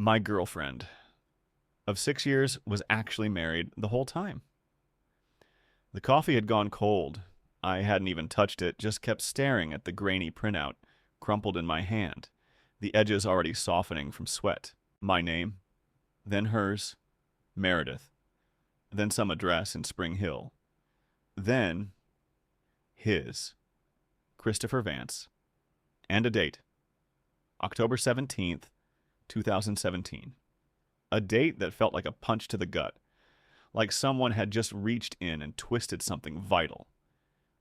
My girlfriend of 6 years was actually married the whole time. The coffee had gone cold. I hadn't even touched it, just kept staring at the grainy printout, crumpled in my hand, the edges already softening from sweat. My name, then hers, Meredith, then some address in Spring Hill, then his, Christopher Vance, and a date, October 17th, 2017. A date that felt like a punch to the gut, like someone had just reached in and twisted something vital.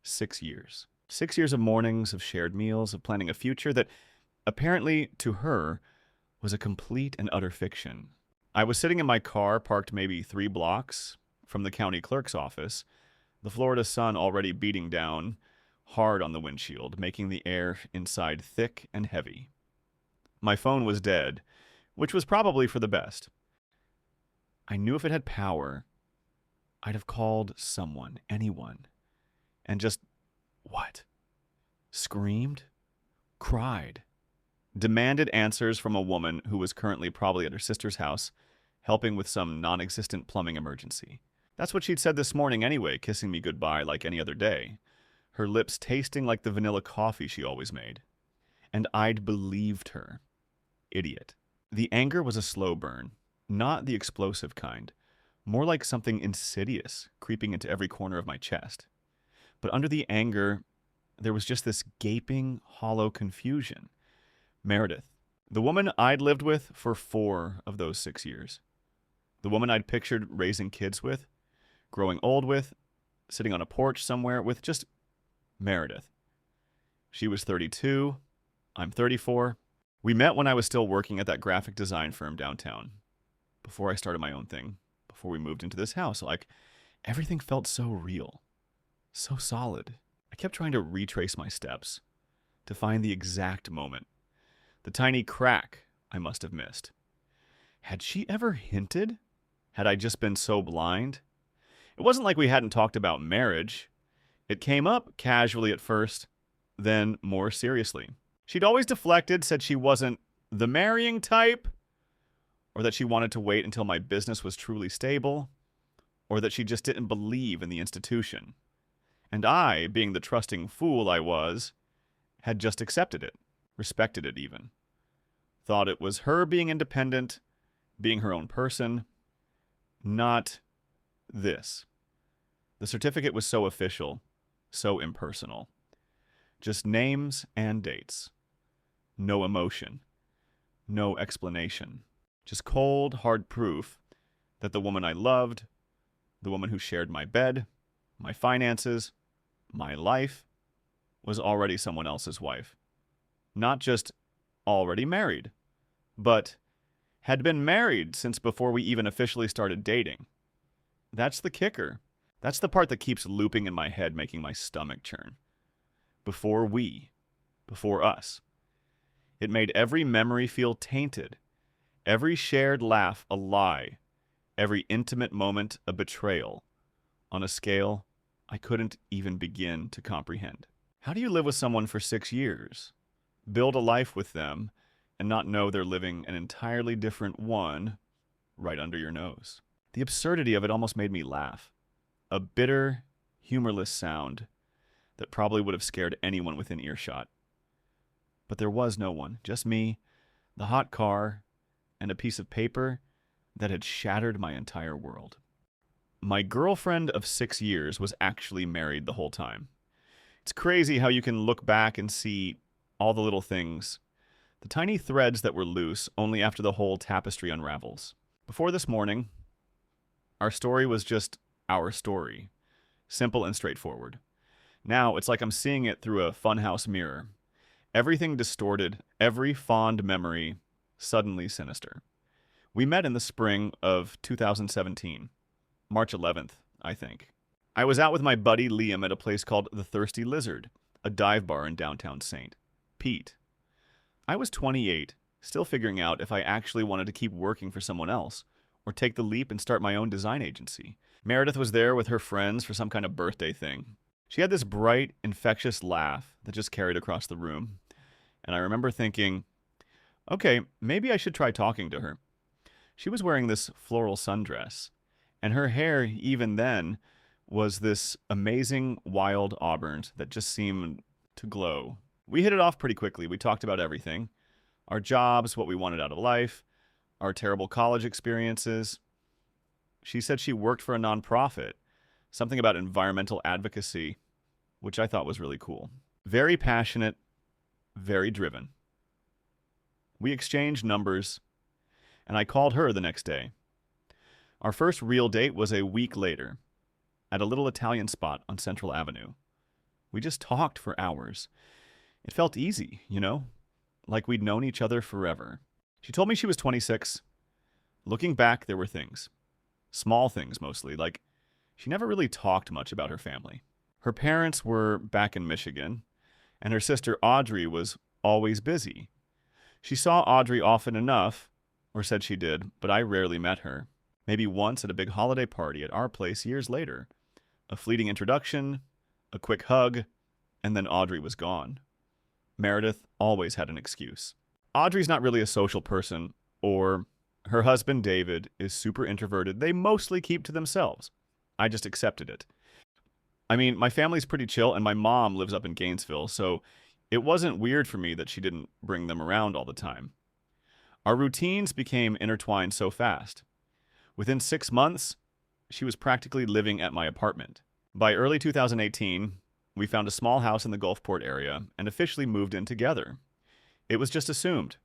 6 years. 6 years of mornings, of shared meals, of planning a future that apparently, to her, was a complete and utter fiction. I was sitting in my car, parked maybe 3 blocks from the county clerk's office, the Florida sun already beating down hard on the windshield, making the air inside thick and heavy. My phone was dead, which was probably for the best. I knew if it had power, I'd have called someone, anyone, and just, what? Screamed? Cried? Demanded answers from a woman who was currently probably at her sister's house, helping with some non-existent plumbing emergency. That's what she'd said this morning anyway, kissing me goodbye like any other day, her lips tasting like the vanilla coffee she always made. And I'd believed her. Idiot. The anger was a slow burn, not the explosive kind, more like something insidious creeping into every corner of my chest. But under the anger, there was just this gaping, hollow confusion. Meredith, the woman I'd lived with for 4 of those 6 years. The woman I'd pictured raising kids with, growing old with, sitting on a porch somewhere with, just Meredith. She was 32, I'm 34. We met when I was still working at that graphic design firm downtown, before I started my own thing, before we moved into this house. Like, everything felt so real, so solid. I kept trying to retrace my steps, to find the exact moment, the tiny crack I must have missed. Had she ever hinted? Had I just been so blind? It wasn't like we hadn't talked about marriage. It came up casually at first, then more seriously. She'd always deflected, said she wasn't the marrying type, or that she wanted to wait until my business was truly stable, or that she just didn't believe in the institution. And I, being the trusting fool I was, had just accepted it, respected it even. Thought it was her being independent, being her own person, not this. The certificate was so official, so impersonal. Just names and dates. No emotion. No explanation. Just cold, hard proof that the woman I loved, the woman who shared my bed, my finances, my life, was already someone else's wife. Not just already married, but had been married since before we even officially started dating. That's the kicker. That's the part that keeps looping in my head, making my stomach churn. Before us. It made every memory feel tainted, every shared laugh a lie, every intimate moment a betrayal, on a scale I couldn't even begin to comprehend. How do you live with someone for 6 years, build a life with them, and not know they're living an entirely different one right under your nose? The absurdity of it almost made me laugh. A bitter, humorless sound that probably would have scared anyone within earshot. But there was no one, just me, the hot car, and a piece of paper that had shattered my entire world. My girlfriend of 6 years was actually married the whole time. It's crazy how you can look back and see all the little things, the tiny threads that were loose only after the whole tapestry unravels. Before this morning, our story was just our story, simple and straightforward. Now it's like I'm seeing it through a funhouse mirror. Everything distorted, every fond memory suddenly sinister. We met in the spring of 2017, March 11th, I think. I was out with my buddy Liam at a place called The Thirsty Lizard, a dive bar in downtown St. Pete. I was 28, still figuring out if I actually wanted to keep working for someone else, or take the leap and start my own design agency. Meredith was there with her friends for some kind of birthday thing. She had this bright, infectious laugh that just carried across the room. And I remember thinking, okay, maybe I should try talking to her. She was wearing this floral sundress, and her hair, even then, was this amazing wild auburn that just seemed to glow. We hit it off pretty quickly. We talked about everything: our jobs, what we wanted out of life, our terrible college experiences. She said she worked for a nonprofit, something about environmental advocacy, which I thought was really cool. Very passionate, very driven. We exchanged numbers, and I called her the next day. Our first real date was a week later, at a little Italian spot on Central Avenue. We just talked for hours. It felt easy, like we'd known each other forever. She told me she was 26. Looking back, there were things. Small things, mostly, like she never really talked much about her family. Her parents were back in Michigan, and her sister Audrey was always busy. She saw Audrey often enough, or said she did, but I rarely met her. Maybe once at a big holiday party at our place years later. A fleeting introduction, a quick hug, and then Audrey was gone. Meredith always had an excuse. Audrey's not really a social person, or her husband David is super introverted. They mostly keep to themselves. I just accepted it. I mean, my family's pretty chill, and my mom lives up in Gainesville, so it wasn't weird for me that she didn't bring them around all the time. Our routines became intertwined so fast. Within 6 months, she was practically living at my apartment. By early 2018, we found a small house in the Gulfport area and officially moved in together. It was just assumed.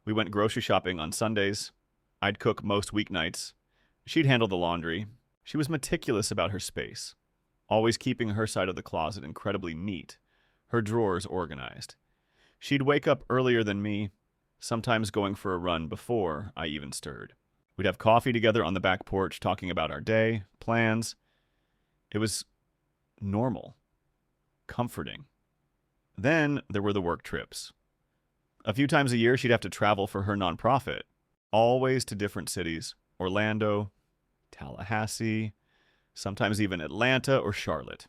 We went grocery shopping on Sundays. I'd cook most weeknights. She'd handle the laundry. She was meticulous about her space, always keeping her side of the closet incredibly neat, her drawers organized. She'd wake up earlier than me, sometimes going for a run before I even stirred. We'd have coffee together on the back porch, talking about our day, plans. It was normal, comforting. Then there were the work trips. A few times a year, she'd have to travel for her nonprofit, always to different cities: Orlando, Tallahassee, sometimes even Atlanta or Charlotte.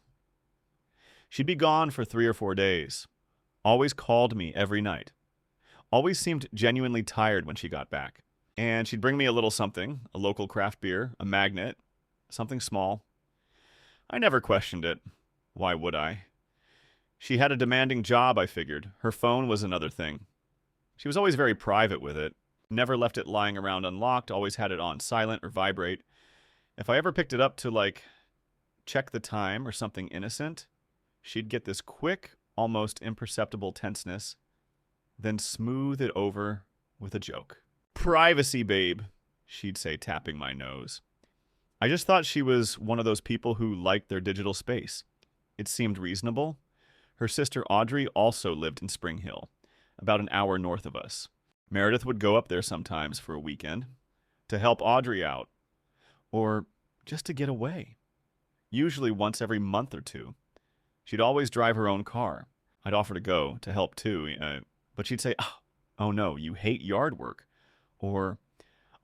She'd be gone for 3 or 4 days, always called me every night, always seemed genuinely tired when she got back. And she'd bring me a little something, a local craft beer, a magnet, something small. I never questioned it. Why would I? She had a demanding job, I figured. Her phone was another thing. She was always very private with it, never left it lying around unlocked, always had it on silent or vibrate. If I ever picked it up to, check the time or something innocent, she'd get this quick, almost imperceptible tenseness, then smooth it over with a joke. "Privacy, babe," she'd say, tapping my nose. I just thought she was one of those people who liked their digital space. It seemed reasonable. Her sister Audrey also lived in Spring Hill, about an hour north of us. Meredith would go up there sometimes for a weekend to help Audrey out, or just to get away, usually once every month or two. She'd always drive her own car. I'd offer to go, to help too, but she'd say, "Oh no, you hate yard work." Or,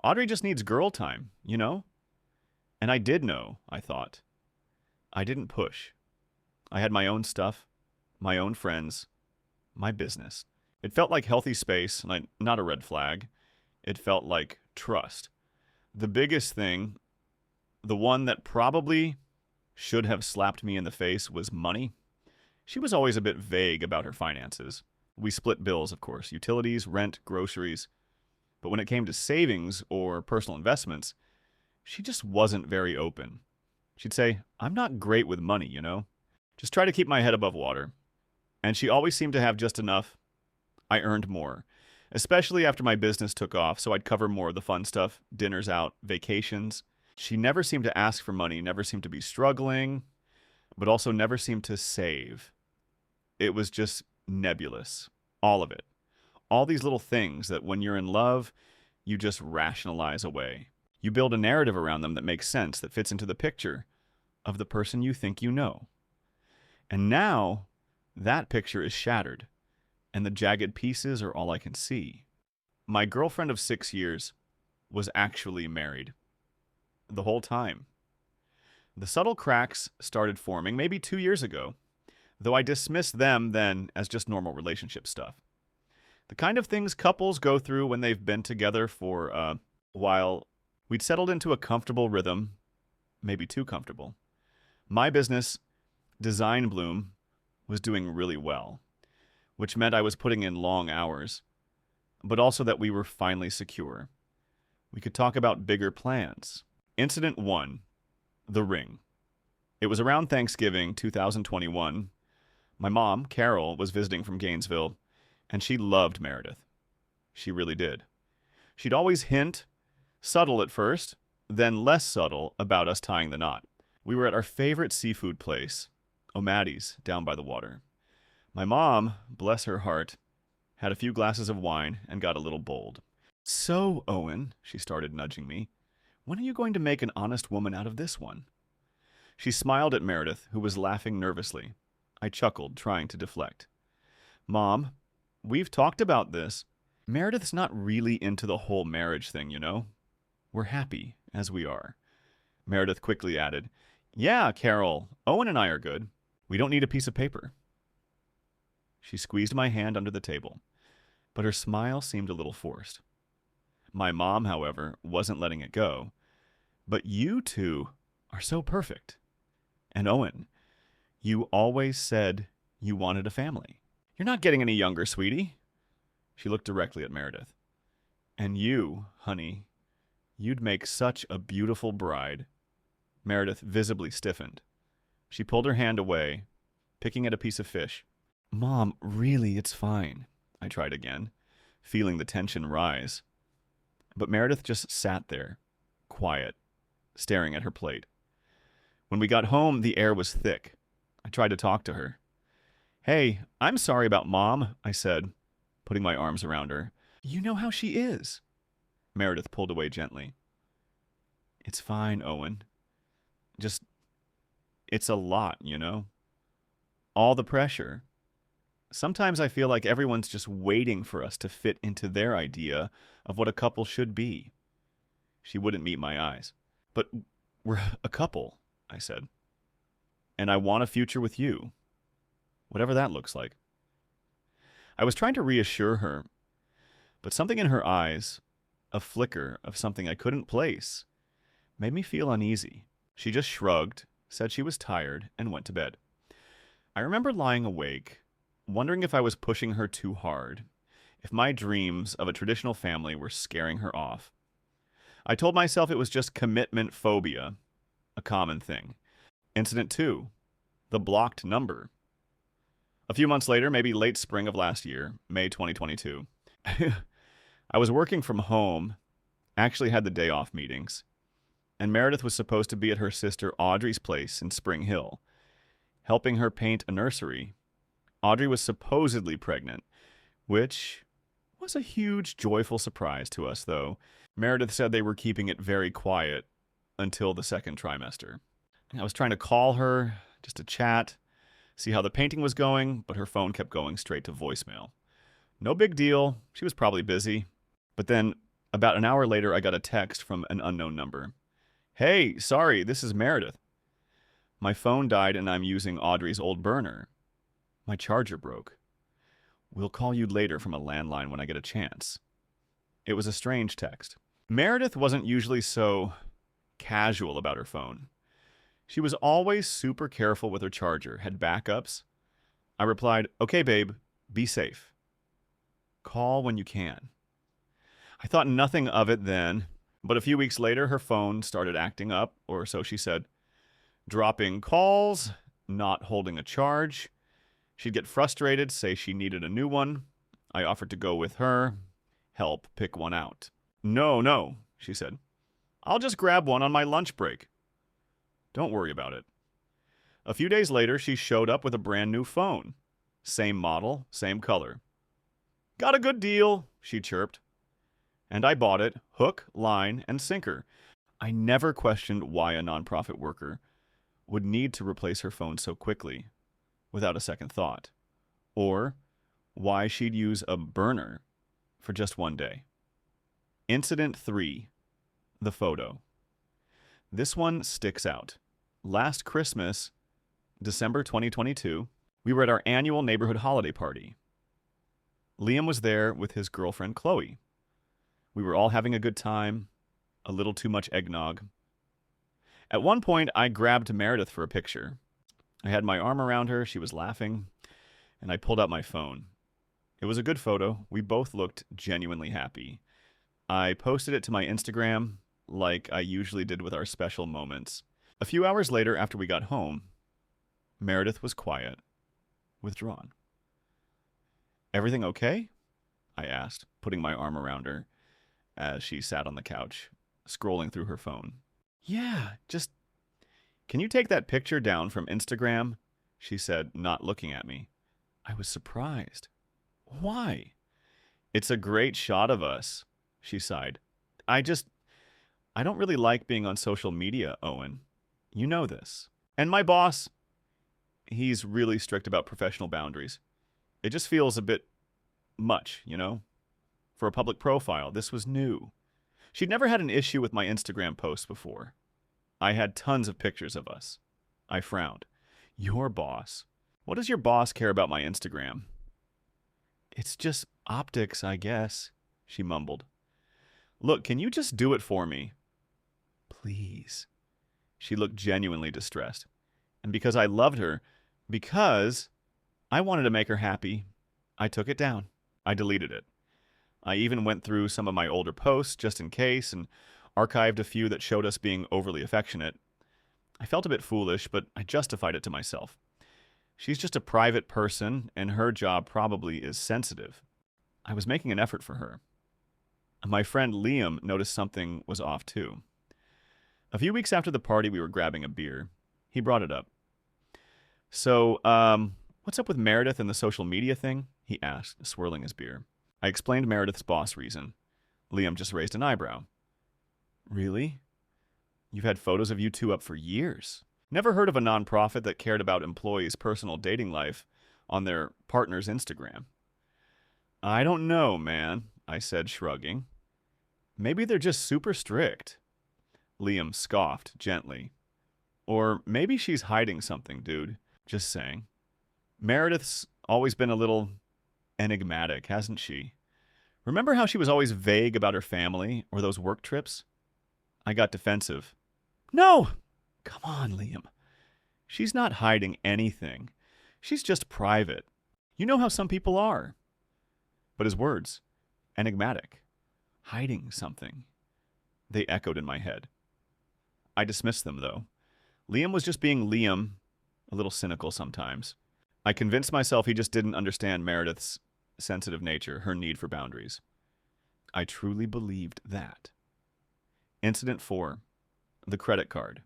"Audrey just needs girl time, And I did know, I thought. I didn't push. I had my own stuff, my own friends, my business. It felt like healthy space, not a red flag. It felt like trust. The biggest thing, the one that probably should have slapped me in the face, was money. She was always a bit vague about her finances. We split bills, of course, utilities, rent, groceries. But when it came to savings or personal investments, she just wasn't very open. She'd say, "I'm not great with money, Just try to keep my head above water." And she always seemed to have just enough. I earned more, especially after my business took off, so I'd cover more of the fun stuff: dinners out, vacations. She never seemed to ask for money, never seemed to be struggling, but also never seemed to save. It was just nebulous, all of it. All these little things that when you're in love, you just rationalize away. You build a narrative around them that makes sense, that fits into the picture of the person you think you know. And now, that picture is shattered, and the jagged pieces are all I can see. My girlfriend of 6 years was actually married. The whole time. The subtle cracks started forming maybe 2 years ago, though I dismissed them then as just normal relationship stuff. The kind of things couples go through when they've been together for While we'd settled into a comfortable rhythm, maybe too comfortable, my business, Design Bloom, was doing really well, which meant I was putting in long hours, but also that we were finally secure. We could talk about bigger plans. Incident 1, the ring. It was around Thanksgiving 2021. My mom, Carol, was visiting from Gainesville, and she loved Meredith. She really did. She'd always hint, subtle at first, then less subtle, about us tying the knot. We were at our favorite seafood place, O'Maddy's, down by the water. My mom, bless her heart, had a few glasses of wine and got a little bold. "So, Owen," she started, nudging me, "when are you going to make an honest woman out of this one?" She smiled at Meredith, who was laughing nervously. I chuckled, trying to deflect. "Mom, we've talked about this. Meredith's not really into the whole marriage thing, you know. We're happy as we are." Meredith quickly added, "Yeah, Carol, Owen and I are good. We don't need a piece of paper." She squeezed my hand under the table, but her smile seemed a little forced. My mom, however, wasn't letting it go. "But you two are so perfect. And Owen, you always said you wanted a family. You're not getting any younger, sweetie." She looked directly at Meredith. "And you, honey, you'd make such a beautiful bride." Meredith visibly stiffened. She pulled her hand away, picking at a piece of fish. "Mom, really, it's fine," I tried again, feeling the tension rise. But Meredith just sat there, quiet, staring at her plate. When we got home, the air was thick. I tried to talk to her. "Hey, I'm sorry about Mom," I said, putting my arms around her. "You know how she is." Meredith pulled away gently. "It's fine, Owen. Just, it's a lot, you know? All the pressure. Sometimes I feel like everyone's just waiting for us to fit into their idea of what a couple should be." She wouldn't meet my eyes. "But we're a couple," I said. "And I want a future with you. Whatever that looks like." I was trying to reassure her, but something in her eyes, a flicker of something I couldn't place, made me feel uneasy. She just shrugged, said she was tired, and went to bed. I remember lying awake, wondering if I was pushing her too hard, if my dreams of a traditional family were scaring her off. I told myself it was just commitment phobia, a common thing. Incident 2, the blocked number. A few months later, maybe late spring of last year, May 2022, I was working from home, actually had the day off meetings, and Meredith was supposed to be at her sister Audrey's place in Spring Hill, helping her paint a nursery. Audrey was supposedly pregnant, which was a huge, joyful surprise to us, though. Meredith said they were keeping it very quiet until the second trimester. I was trying to call her just to chat, see how the painting was going, but her phone kept going straight to voicemail. No big deal. She was probably busy. But then, about an hour later, I got a text from an unknown number. "Hey, sorry, this is Meredith. My phone died and I'm using Audrey's old burner. My charger broke. We'll call you later from a landline when I get a chance." It was a strange text. Meredith wasn't usually so casual about her phone. She was always super careful with her charger, had backups. I replied, "Okay, babe, be safe. Call when you can." I thought nothing of it then, but a few weeks later, her phone started acting up, or so she said. Dropping calls, not holding a charge. She'd get frustrated, say she needed a new one. I offered to go with her, help pick one out. No, she said. "I'll just grab one on my lunch break. Don't worry about it." A few days later, she showed up with a brand new phone. Same model, same color. "Got a good deal," she chirped. And I bought it, hook, line, and sinker. I never questioned why a nonprofit worker would need to replace her phone so quickly, without a second thought, or why she'd use a burner for just one day. Incident 3, the photo. This one sticks out. Last Christmas, December 2022, we were at our annual neighborhood holiday party. Liam was there with his girlfriend, Chloe. We were all having a good time. a little too much eggnog. At one point, I grabbed Meredith for a picture. I had my arm around her, she was laughing, and I pulled out my phone. It was a good photo. We both looked genuinely happy. I posted it to my Instagram like I usually did with our special moments. A few hours later, after we got home, Meredith was quiet, withdrawn. "Everything okay?" I asked, putting my arm around her as she sat on the couch, scrolling through her phone. "Yeah, just... Can you take that picture down from Instagram?" she said, not looking at me. I was surprised. "Why?" "It's a great shot of us," she sighed. I don't really like being on social media, Owen. You know this. And my boss, he's really strict about professional boundaries. It just feels a bit much, you know? For a public profile, this was new. She'd never had an issue with my Instagram posts before. I had tons of pictures of us. I frowned. "Your boss? What does your boss care about my Instagram?" "It's just optics, I guess," she mumbled. "Look, can you just do it for me?" "Please." She looked genuinely distressed. And because I loved her, because I wanted to make her happy, I took it down. I deleted it. I even went through some of my older posts just in case and archived a few that showed us being overly affectionate. I felt a bit foolish, but I justified it to myself. She's just a private person, and her job probably is sensitive. I was making an effort for her. My friend Liam noticed something was off too. A few weeks after the party, we were grabbing a beer. He brought it up. "So, what's up with Meredith and the social media thing?" he asked, swirling his beer. I explained Meredith's boss reason. Liam just raised an eyebrow. "Really? You've had photos of you two up for years. Never heard of a nonprofit that cared about employees' personal dating life on their partner's Instagram." "I don't know, man," I said, shrugging. "Maybe they're just super strict." Liam scoffed gently. "Or maybe she's hiding something, dude. Just saying. Meredith's always been a little enigmatic, hasn't she? Remember how she was always vague about her family or those work trips?" I got defensive. "No! Come on, Liam. She's not hiding anything. She's just private. You know how some people are." But his words, enigmatic, hiding something, they echoed in my head. I dismissed them, though. Liam was just being Liam, a little cynical sometimes. I convinced myself he just didn't understand Meredith's sensitive nature, her need for boundaries. I truly believed that. Incident 4. The credit card.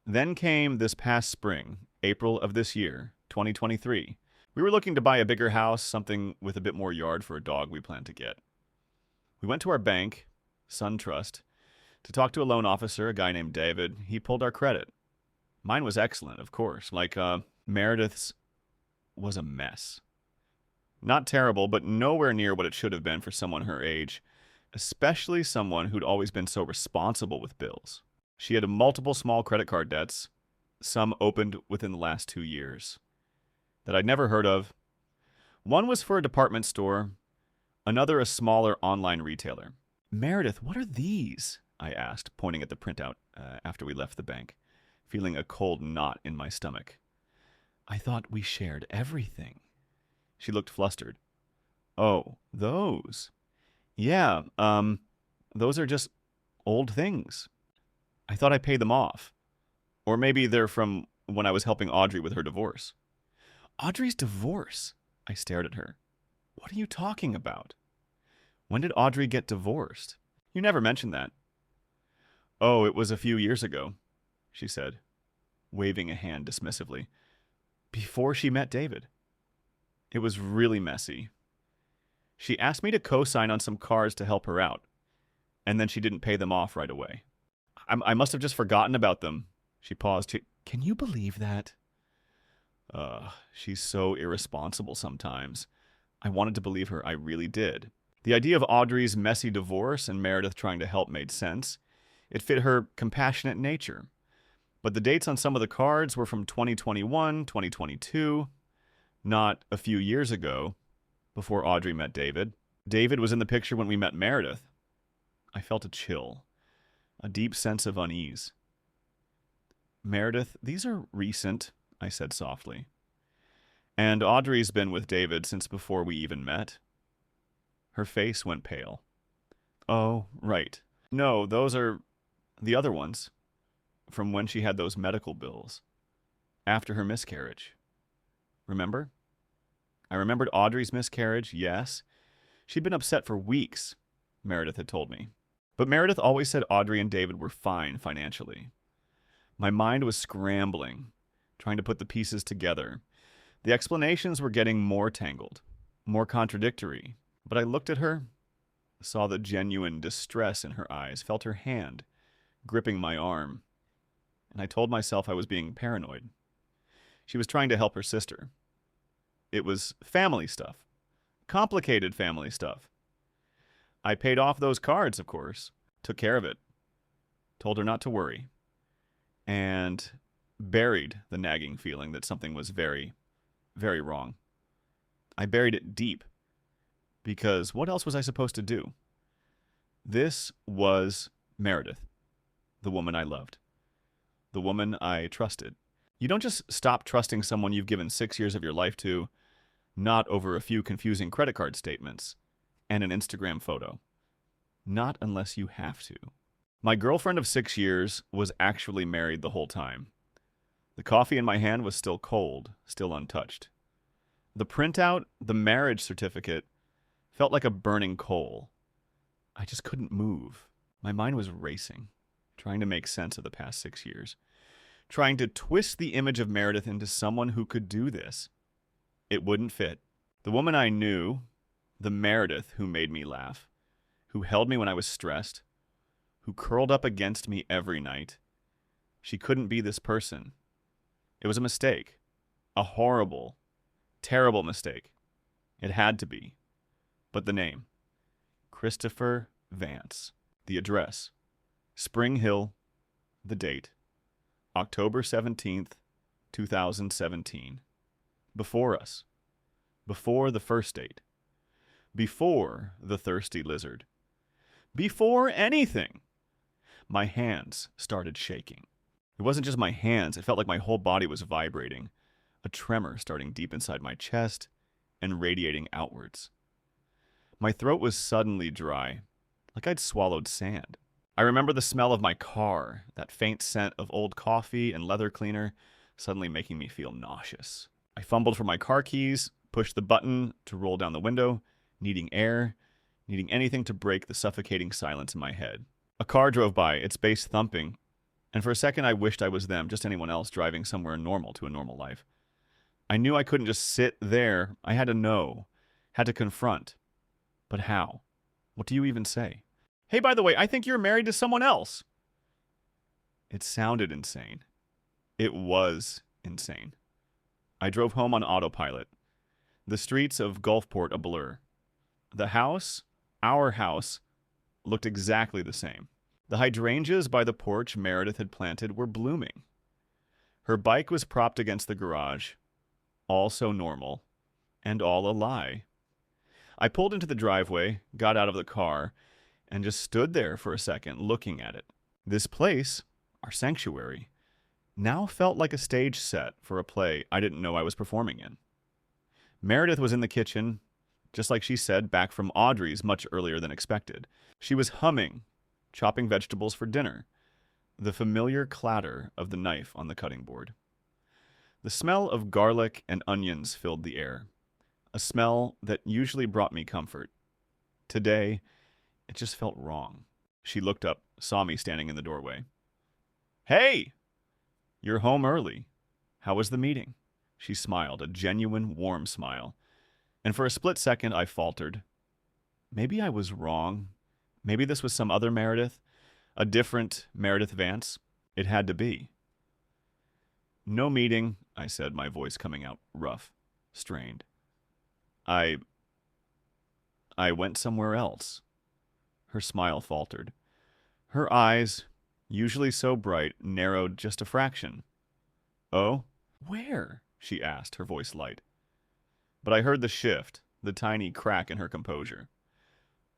Then came this past spring, April of this year, 2023. We were looking to buy a bigger house, something with a bit more yard for a dog we planned to get. We went to our bank, SunTrust, to talk to a loan officer, a guy named David. He pulled our credit. Mine was excellent, of course. Meredith's was a mess. Not terrible, but nowhere near what it should have been for someone her age, especially someone who'd always been so responsible with bills. She had multiple small credit card debts, some opened within the last 2 years, that I'd never heard of. One was for a department store, another a smaller online retailer. "Meredith, what are these?" I asked, pointing at the printout after we left the bank, feeling a cold knot in my stomach. "I thought we shared everything." She looked flustered. "Oh, those? Yeah, those are just old things. I thought I paid them off. Or maybe they're from when I was helping Audrey with her divorce." "Audrey's divorce?" I stared at her. "What are you talking about? When did Audrey get divorced? You never mentioned that." "Oh, it was a few years ago," she said, waving a hand dismissively. "Before she met David. It was really messy. She asked me to co-sign on some cars to help her out, and then she didn't pay them off right away. I must have just forgotten about them." She paused. "Can you believe that?" She's so irresponsible sometimes. I wanted to believe her. I really did. The idea of Audrey's messy divorce and Meredith trying to help made sense. It fit her compassionate nature. But the dates on some of the cards were from 2021, 2022, not a few years ago, before Audrey met David. David was in the picture when we met Meredith. I felt a chill, a deep sense of unease. Meredith, these are recent, I said softly. And Audrey's been with David since before we even met. Her face went pale. Oh, right. No, those are the other ones, from when she had those medical bills, after her miscarriage. Remember? I remembered Audrey's miscarriage, yes. She'd been upset for weeks, Meredith had told me. But Meredith always said Audrey and David were fine financially. My mind was scrambling, trying to put the pieces together. The explanations were getting more tangled, more contradictory. But I looked at her, saw the genuine distress in her eyes, felt her hand gripping my arm, and I told myself I was being paranoid. She was trying to help her sister. It was family stuff. Complicated family stuff. I paid off those cards, of course. Took care of it. Told her not to worry. And buried the nagging feeling that something was very, very wrong. I buried it deep. Because what else was I supposed to do? This was Meredith, the woman I loved. The woman I trusted. You don't just stop trusting someone you've given 6 years of your life to, not over a few confusing credit card statements and an Instagram photo. Not unless you have to. My girlfriend of 6 years was actually married the whole time. The coffee in my hand was still cold, still untouched. The printout, the marriage certificate, felt like a burning coal. I just couldn't move. My mind was racing, trying to make sense of the past 6 years, trying to twist the image of Meredith into someone who could do this. It wouldn't fit. The woman I knew, the Meredith who made me laugh, who held me when I was stressed, who curled up against me every night, she couldn't be this person. It was a mistake. A horrible, terrible mistake. It had to be. But the name, Christopher Vance. The address, Spring Hill. The date, October 17th, 2017. Before us. Before the first date. Before the thirsty lizard. Before anything. My hands started shaking. It wasn't just my hands. It felt like my whole body was vibrating. A tremor starting deep inside my chest and radiating outwards. My throat was suddenly dry, like I'd swallowed sand. I remember the smell of my car, that faint scent of old coffee and leather cleaner, suddenly making me feel nauseous. I fumbled for my car keys, pushed the button to roll down the window, needing air, needing anything to break the suffocating silence in my head. A car drove by, its bass thumping, and for a second I wished I was them, just anyone else driving somewhere normal to a normal life. I knew I couldn't just sit there. I had to know, had to confront. But how? What do you even say? Hey, by the way, I think you're married to someone else. It sounded insane. It was insane. I drove home on autopilot. The streets of Gulfport a blur. The house, our house, looked exactly the same. The hydrangeas by the porch Meredith had planted were blooming. Her bike was propped against the garage, all so normal, and all a lie. I pulled into the driveway, got out of the car, and just stood there for a second looking at it. This place, our sanctuary, now felt like a stage set for a play I didn't know I was performing in. Meredith was in the kitchen, just like she said, back from Audrey's much earlier than expected. She was humming, chopping vegetables for dinner, the familiar clatter of the knife on the cutting board. The smell of garlic and onions filled the air, a smell that usually brought me comfort. Today, it just felt wrong. She looked up, saw me standing in the doorway. Hey! You're home early. How was the meeting? She smiled, a genuine, warm smile. And for a split second, I faltered. Maybe I was wrong. Maybe this was some other Meredith, a different Meredith Vance. It had to be. No meeting, I said, my voice coming out rough, strained. I went somewhere else. Her smile faltered. Her eyes, usually so bright, narrowed just a fraction. Oh? Where? She asked, her voice light. But I heard the shift, the tiny crack in her composure.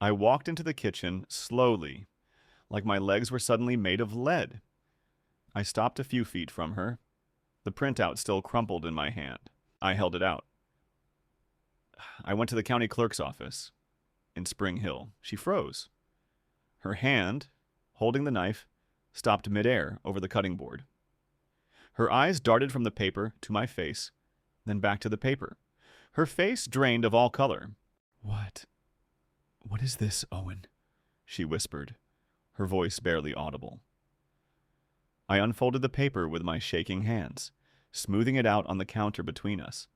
I walked into the kitchen slowly, like my legs were suddenly made of lead. I stopped a few feet from her, the printout still crumpled in my hand. I held it out. I went to the county clerk's office in Spring Hill. She froze. Her hand, holding the knife, stopped midair over the cutting board. Her eyes darted from the paper to my face, then back to the paper. Her face drained of all color. What is this, Owen? She whispered, her voice barely audible. I unfolded the paper with my shaking hands, smoothing it out on the counter between us.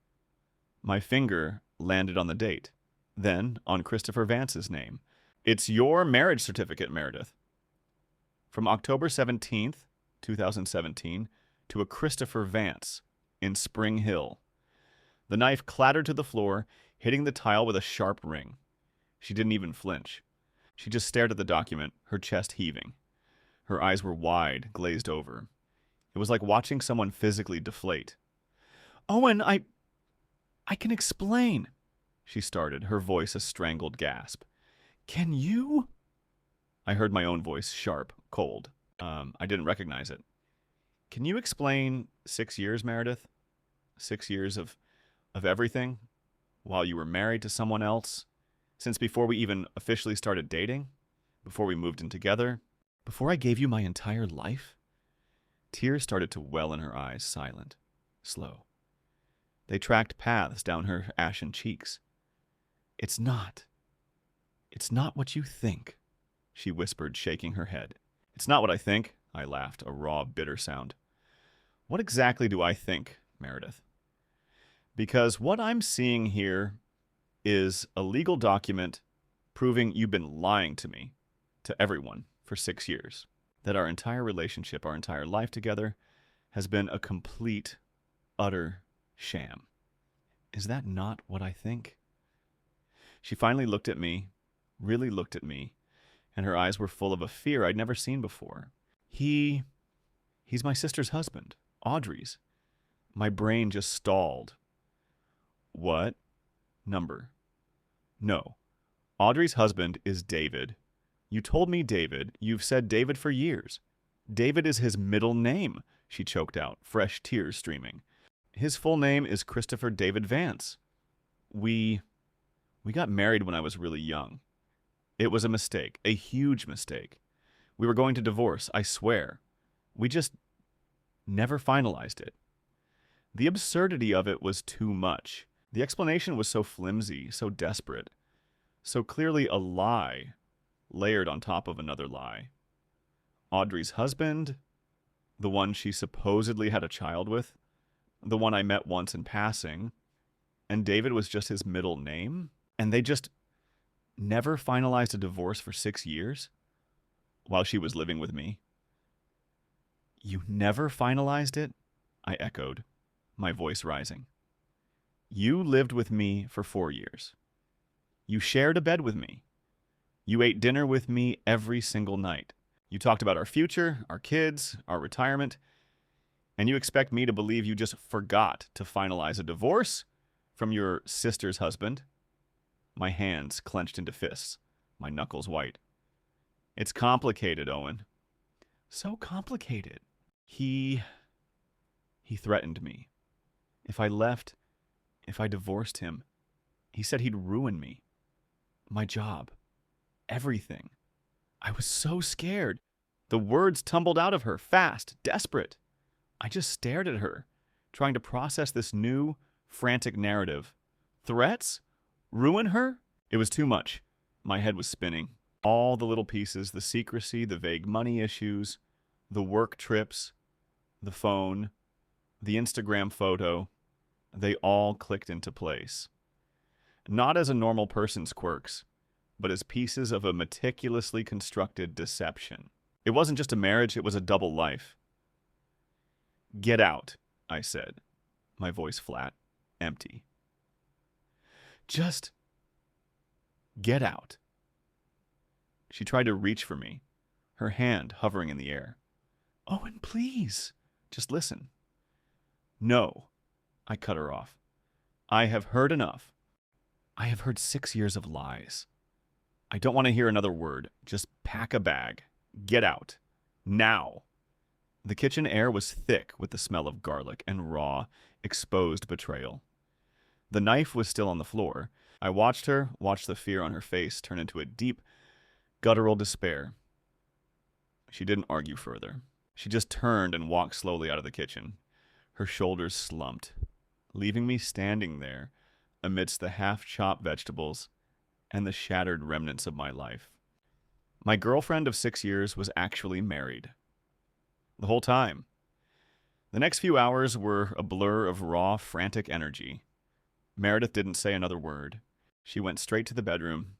My finger landed on the date, then on Christopher Vance's name. It's your marriage certificate, Meredith. From October 17th, 2017, to a Christopher Vance in Spring Hill. The knife clattered to the floor, hitting the tile with a sharp ring. She didn't even flinch. She just stared at the document, her chest heaving. Her eyes were wide, glazed over. It was like watching someone physically deflate. Owen, I can explain, she started, her voice a strangled gasp. Can you? I heard my own voice, sharp, cold. I didn't recognize it. Can you explain 6 years, Meredith? 6 years of everything? While you were married to someone else? Since before we even officially started dating? Before we moved in together? Before I gave you my entire life? Tears started to well in her eyes, silent, slow. They tracked paths down her ashen cheeks. It's not what you think, she whispered, shaking her head. It's not what I think, I laughed, a raw, bitter sound. What exactly do I think, Meredith? Because what I'm seeing here is a legal document proving you've been lying to me, to everyone, for 6 years. That our entire relationship, our entire life together, has been a complete, utter sham. Is that not what I think? She finally looked at me, really looked at me, and her eyes were full of a fear I'd never seen before. He's my sister's husband, Audrey's. My brain just stalled. What? Number? No. Audrey's husband is David. You told me David. You've said David for years. David is his middle name, she choked out, fresh tears streaming. His full name is Christopher David Vance. We got married when I was really young. It was a mistake, a huge mistake. We were going to divorce, I swear. We just never finalized it. The absurdity of it was too much. The explanation was so flimsy, so desperate, so clearly a lie layered on top of another lie. Audrey's husband, the one she supposedly had a child with, the one I met once in passing, and David was just his middle name, and they just never finalized a divorce for 6 years while she was living with me. You never finalized it? I echoed, my voice rising. You lived with me for 4 years. You shared a bed with me. You ate dinner with me every single night. You talked about our future, our kids, our retirement, and you expect me to believe you just forgot to finalize a divorce from your sister's husband? My hands clenched into fists, my knuckles white. It's complicated, Owen. So complicated. He threatened me. If I left, if I divorced him, he said he'd ruin me. My job. Everything. I was so scared. The words tumbled out of her, fast, desperate. I just stared at her, trying to process this new, frantic narrative. Threats? Ruin her? It was too much. My head was spinning. All the little pieces, the secrecy, the vague money issues, the work trips, the phone, the Instagram photo, they all clicked into place. Not as a normal person's quirks, but as pieces of a meticulously constructed deception. It wasn't just a marriage, it was a double life. Get out, I said, my voice flat, empty. Just get out. She tried to reach for me, her hand hovering in the air. Owen, please, just listen. No, I cut her off. I have heard enough. I have heard 6 years of lies. I don't want to hear another word. Just pack a bag. Get out. Now. The kitchen air was thick with the smell of garlic and raw, exposed betrayal. The knife was still on the floor. I watched the fear on her face turn into a deep, guttural despair. She didn't argue further. She just turned and walked slowly out of the kitchen. Her shoulders slumped, leaving me standing there amidst the half-chopped vegetables and the shattered remnants of my life. My girlfriend of 6 years was actually married. The whole time. The next few hours were a blur of raw, frantic energy. Meredith didn't say another word. She went straight to the bedroom,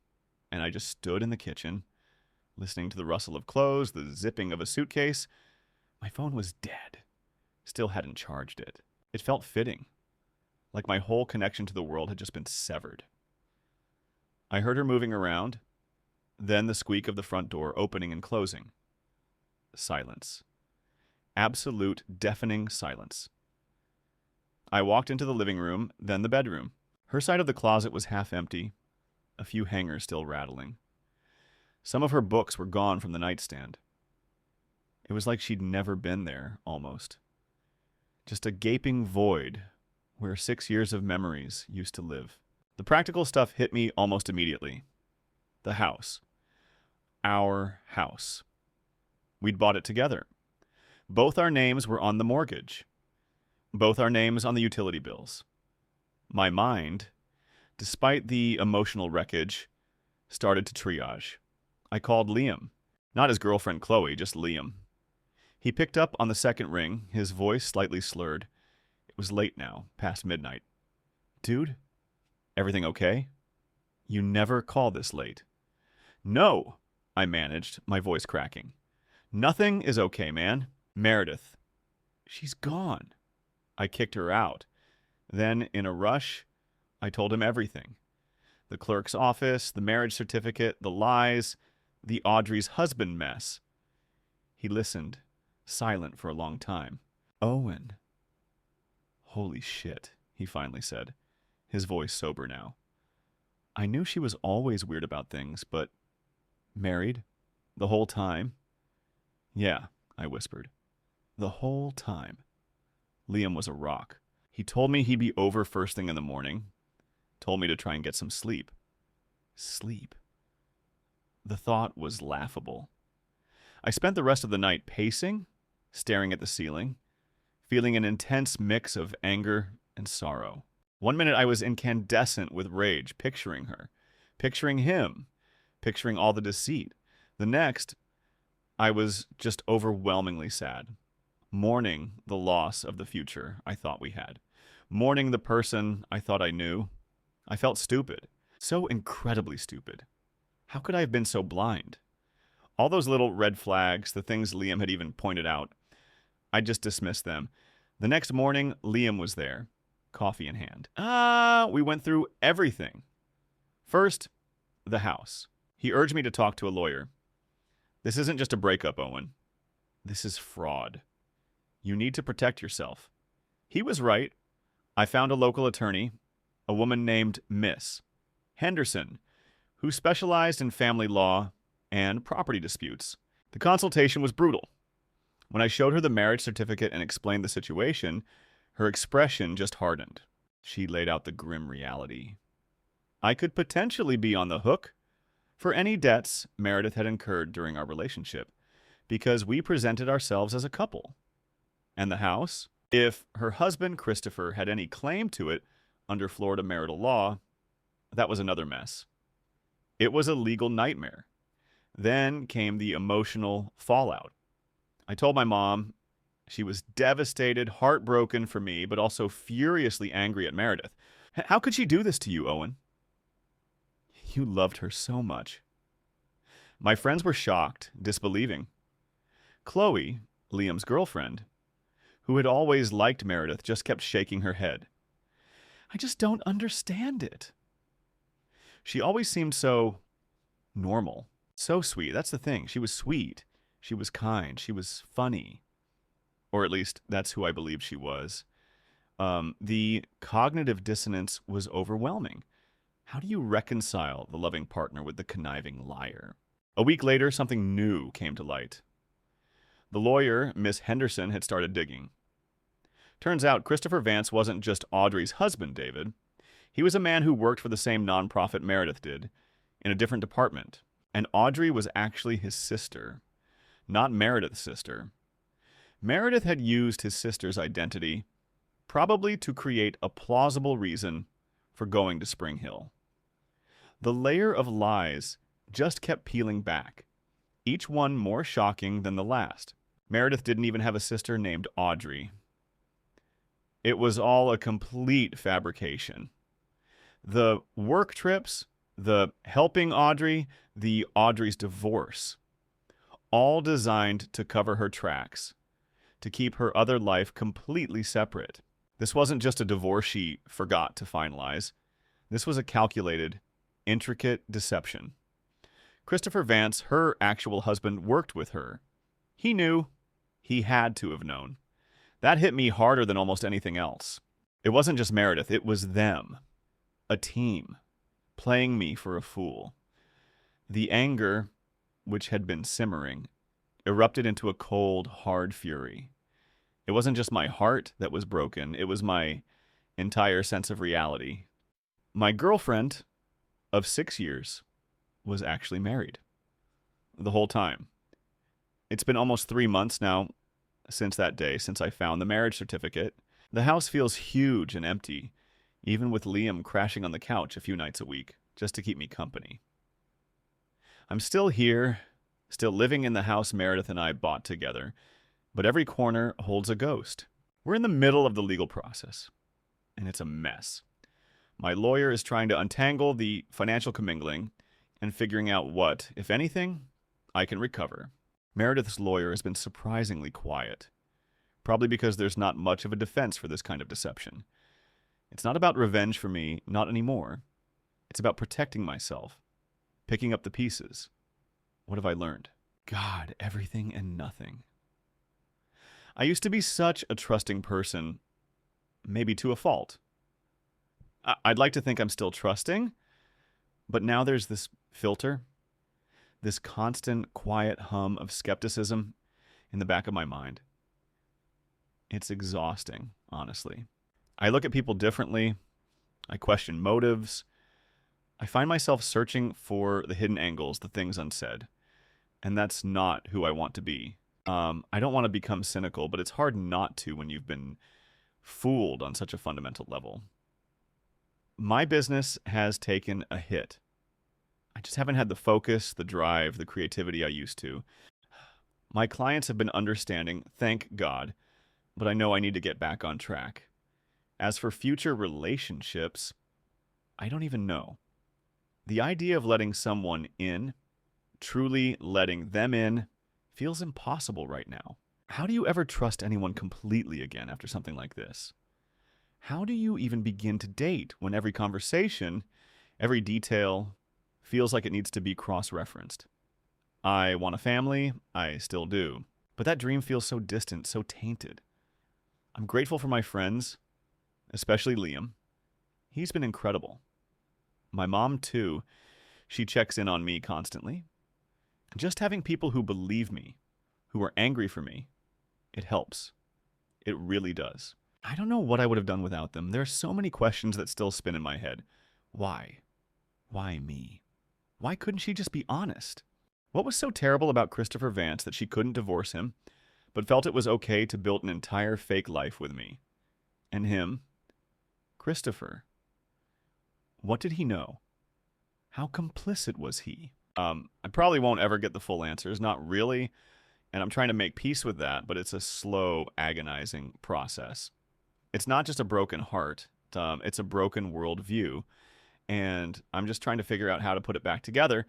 and I just stood in the kitchen, listening to the rustle of clothes, the zipping of a suitcase. My phone was dead. Still hadn't charged it. It felt fitting, like my whole connection to the world had just been severed. I heard her moving around, then the squeak of the front door opening and closing. Silence. Absolute, deafening silence. I walked into the living room, then the bedroom. Her side of the closet was half empty, a few hangers still rattling. Some of her books were gone from the nightstand. It was like she'd never been there, almost. Just a gaping void where 6 years of memories used to live. The practical stuff hit me almost immediately. The house. Our house. We'd bought it together. Both our names were on the mortgage. Both our names on the utility bills. My mind, despite the emotional wreckage, started to triage. I called Liam. Not his girlfriend Chloe, just Liam. He picked up on the second ring, his voice slightly slurred. It was late now, past midnight. Dude, everything okay? You never call this late. No, I managed, my voice cracking. Nothing is okay, man. Meredith. She's gone. I kicked her out. Then, in a rush, I told him everything. The clerk's office, the marriage certificate, the lies, the Audrey's husband mess. He listened, silent for a long time. Owen. Holy shit, he finally said, his voice sober now. I knew she was always weird about things, but married? The whole time? Yeah, I whispered. The whole time. Liam was a rock. He told me he'd be over first thing in the morning. Told me to try and get some sleep. Sleep. The thought was laughable. I spent the rest of the night pacing, staring at the ceiling, feeling an intense mix of anger and sorrow. One minute I was incandescent with rage, picturing her, picturing him, picturing all the deceit. The next, I was just overwhelmingly sad. Mourning the loss of the future I thought we had. Mourning the person I thought I knew. I felt stupid. So incredibly stupid. How could I have been so blind? All those little red flags, the things Liam had even pointed out, I just dismissed them. The next morning, Liam was there, coffee in hand. We went through everything. First, the house. He urged me to talk to a lawyer. This isn't just a breakup, Owen. This is fraud. You need to protect yourself. He was right. I found a local attorney, a woman named Miss Henderson, who specialized in family law and property disputes. The consultation was brutal. When I showed her the marriage certificate and explained the situation, her expression just hardened. She laid out the grim reality. I could potentially be on the hook for any debts Meredith had incurred during our relationship, because we presented ourselves as a couple. And the house, if her husband, Christopher, had any claim to it under Florida marital law, that was another mess. It was a legal nightmare. Then came the emotional fallout. I told my mom. She was devastated, heartbroken for me, but also furiously angry at Meredith. How could she do this to you, Owen? You loved her so much. My friends were shocked, disbelieving. Chloe, Liam's girlfriend, who had always liked Meredith, just kept shaking her head. I just don't understand it. She always seemed so normal, so sweet. That's the thing. She was sweet. She was kind. She was funny. Or at least that's who I believed she was. The cognitive dissonance was overwhelming. How do you reconcile the loving partner with the conniving liar? A week later, something new came to light. The lawyer, Miss Henderson, had started digging. Turns out Christopher Vance wasn't just Audrey's husband, David. He was a man who worked for the same nonprofit Meredith did, in a different department. And Audrey was actually his sister, not Meredith's sister. Meredith had used his sister's identity, probably to create a plausible reason for going to Spring Hill. The layer of lies just kept peeling back, each one more shocking than the last. Meredith didn't even have a sister named Audrey. It was all a complete fabrication. The work trips, the helping Audrey, the Audrey's divorce, all designed to cover her tracks, to keep her other life completely separate. This wasn't just a divorce she forgot to finalize. This was a calculated, intricate deception. Christopher Vance, her actual husband, worked with her. He knew. He had to have known. That hit me harder than almost anything else. It wasn't just Meredith, it was them. A team, playing me for a fool. The anger, which had been simmering, erupted into a cold, hard fury. It wasn't just my heart that was broken, it was my entire sense of reality. My girlfriend of 6 years was actually married. The whole time. It's been almost 3 months now since that day, since I found the marriage certificate. The house feels huge and empty, even with Liam crashing on the couch a few nights a week, just to keep me company. I'm still here, still living in the house Meredith and I bought together, but every corner holds a ghost. We're in the middle of the legal process, and it's a mess. My lawyer is trying to untangle the financial commingling and figuring out what, if anything, I can recover. Meredith's lawyer has been surprisingly quiet, probably because there's not much of a defense for this kind of deception. It's not about revenge for me, not anymore. It's about protecting myself, picking up the pieces. What have I learned? God, everything and nothing. I used to be such a trusting person, maybe to a fault. I'd like to think I'm still trusting, but now there's this filter, this constant, quiet hum of skepticism in the back of my mind. It's exhausting, honestly. I look at people differently. I question motives. I find myself searching for the hidden angles, the things unsaid. And that's not who I want to be. I don't want to become cynical, but it's hard not to when you've been fooled on such a fundamental level. My business has taken a hit. I just haven't had the focus, the drive, the creativity I used to. My clients have been understanding, thank God, but I know I need to get back on track. As for future relationships, I don't even know. The idea of letting someone in, truly letting them in, feels impossible right now. How do you ever trust anyone completely again after something like this? How do you even begin to date when every conversation, every detail, feels like it needs to be cross-referenced? I want a family, I still do, but that dream feels so distant, so tainted. I'm grateful for my friends, especially Liam. He's been incredible. My mom, too, she checks in on me constantly. Just having people who believe me, who are angry for me, it helps. It really does. I don't know what I would have done without them. There are so many questions that still spin in my head. Why? Why me? Why couldn't she just be honest? What was so terrible about Christopher Vance that she couldn't divorce him, but felt it was okay to build an entire fake life with me? And him, Christopher. What did he know? How complicit was he? I probably won't ever get the full answers, not really, and I'm trying to make peace with that, but it's a slow, agonizing process. It's not just a broken heart, it's a broken worldview, and I'm just trying to figure out how to put it back together